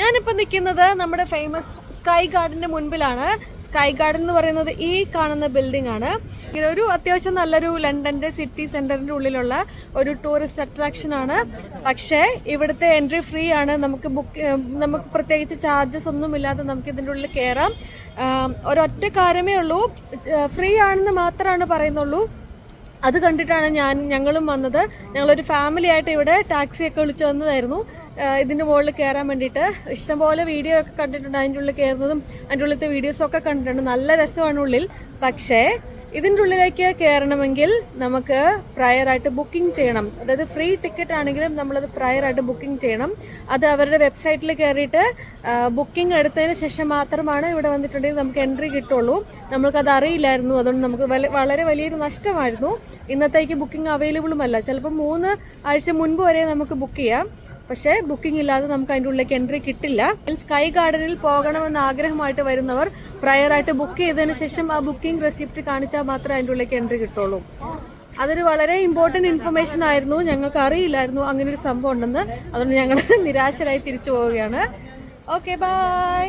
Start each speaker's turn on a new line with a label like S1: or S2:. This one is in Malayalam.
S1: ഞാനിപ്പോൾ നിൽക്കുന്നത് നമ്മുടെ ഫേമസ് സ്കൈ ഗാർഡന്റെ മുൻപിലാണ്. സ്കൈ ഗാർഡൻ എന്ന് പറയുന്നത് ഈ കാണുന്ന ബിൽഡിംഗ് ആണ്. ഒരു അത്യാവശ്യം നല്ലൊരു ലണ്ടന്റെ സിറ്റി സെന്ററിന്റെ ഉള്ളിലുള്ള ഒരു ടൂറിസ്റ്റ് അട്രാക്ഷൻ ആണ്. പക്ഷേ ഇവിടുത്തെ എൻട്രി ഫ്രീ ആണ്. നമുക്ക് പ്രത്യേകിച്ച് ചാർജസ് ഒന്നും ഇല്ലാതെ നമുക്ക് ഇതിൻ്റെ ഉള്ളിൽ കയറാം. ഒരൊറ്റ കാര്യമേ ഉള്ളൂ, ഫ്രീ ആണെന്ന് മാത്രമാണ് പറയുന്നുള്ളൂ. അത് കണ്ടിട്ടാണ് ഞങ്ങളും വന്നത്. ഞങ്ങളൊരു ഫാമിലി ആയിട്ട് ഇവിടെ ടാക്സിയൊക്കെ വിളിച്ചു വന്നതായിരുന്നു ഇതിൻ്റെ മുകളിൽ കയറാൻ വേണ്ടിയിട്ട്. ഇഷ്ടംപോലെ വീഡിയോ ഒക്കെ കണ്ടിട്ടുണ്ട്, അതിൻ്റെ ഉള്ളിൽ കയറുന്നതും അതിൻ്റെ ഉള്ളിലത്തെ വീഡിയോസൊക്കെ കണ്ടിട്ടുണ്ട്. നല്ല രസമാണ് ഉള്ളിൽ. പക്ഷേ ഇതിൻ്റെ ഉള്ളിലേക്ക് കയറണമെങ്കിൽ നമുക്ക് പ്രയറായിട്ട് ബുക്കിംഗ് ചെയ്യണം. അതായത് ഫ്രീ ടിക്കറ്റ് ആണെങ്കിലും നമ്മളത് പ്രയറായിട്ട് ബുക്കിംഗ് ചെയ്യണം. അത് അവരുടെ വെബ്സൈറ്റിൽ കയറിയിട്ട് ബുക്കിംഗ് എടുത്തതിന് ശേഷം മാത്രമാണ് ഇവിടെ വന്നിട്ടുണ്ടെങ്കിൽ നമുക്ക് എൻട്രി കിട്ടുള്ളൂ. നമ്മൾക്കത് അറിയില്ലായിരുന്നു. അതുകൊണ്ട് നമുക്ക് വളരെ വലിയൊരു നഷ്ടമായിരുന്നു. ഇന്നത്തേക്ക് ബുക്കിംഗ് അവൈലബിളും അല്ല. ചിലപ്പോൾ 3 ആഴ്ച മുൻപ് വരെ നമുക്ക് ബുക്ക് ചെയ്യാം. പക്ഷേ ബുക്കിംഗ് ഇല്ലാതെ നമുക്ക് അതിൻ്റെ ഉള്ളിലേക്ക് എൻട്രി കിട്ടില്ല. സ്കൈ ഗാർഡനിൽ പോകണമെന്ന് ആഗ്രഹമായിട്ട് വരുന്നവർ പ്രയറായിട്ട് ബുക്ക് ചെയ്തതിന് ശേഷം ആ ബുക്കിംഗ് റെസിപ്റ്റ് കാണിച്ചാൽ മാത്രമേ അതിൻ്റെ ഉള്ളിലേക്ക് എൻട്രി കിട്ടുള്ളൂ. അതൊരു വളരെ ഇമ്പോർട്ടൻറ്റ് ഇൻഫർമേഷൻ ആയിരുന്നു. ഞങ്ങൾക്ക് അറിയില്ലായിരുന്നു അങ്ങനെ ഒരു സംഭവം ഉണ്ടെന്ന്. അതുകൊണ്ട് ഞങ്ങൾ നിരാശരായി തിരിച്ചു പോവുകയാണ്. Okay, by.